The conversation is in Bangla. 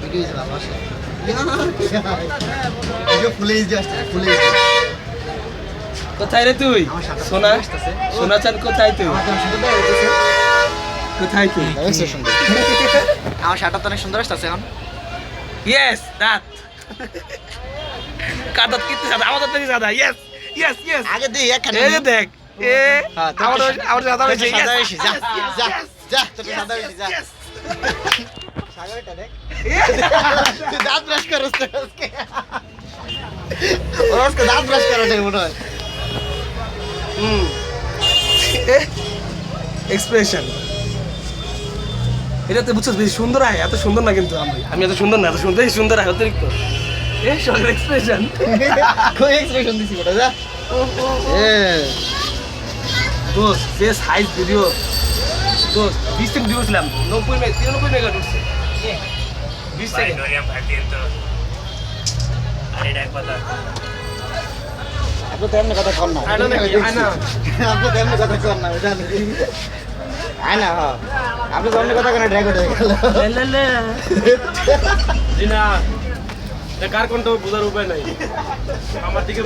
ভিডিও দিছে ভালোবাসা ভিডিও ফুলে আসছে ফুলে কোথায় রে তুই সোনা সোনা চান কোথায় তুই কোথায় তুই আমার শার্টটা তো অনেক সুন্দর আসছে এখন ইয়েস দ্যাট কাদাত কিতে সাদা আমাদের থেকে সাদা ইয়েস ইয়েস ইয়েস আগে দেই একখানে এই যে দেখ এ আমার সাদা হয়েছে সাদা হয়েছে যা যা যা তোকে সাদা হয়েছে যা সাগরটা দেখ তুই দাঁত ব্রাশ করছ তো আজকে ওর আজকে দাঁত ব্রাশ করা নেই মনে হয় এক্সপ্রেশন এটা তো বুঝছিস বেশি সুন্দর আয় এত সুন্দর না কিন্তু আমি এত সুন্দর না এত সুন্দর আয় অতিরিক্ত এ সব এক্সপ্রেশন কই এক্সপ্রেশন দিছি ওটা যা এ দোস্ত বেশ হাইস ভিডিও দোস্ত 20 সেকেন্ড ভিডিও ছিলাম 93 মেগা ঢুকছে 20 সেকেন্ড আরে ডাক পাতা আপনি তো এমনি কথা কর না আপনি তো এমনি কথা কর না এটা আয় না হ্যাঁ আপনি তো এমনি কথা কেন ড্রাগ হয়ে গেল জিনা কার কোনটা বোঝার উপায় নাই আমার দিকে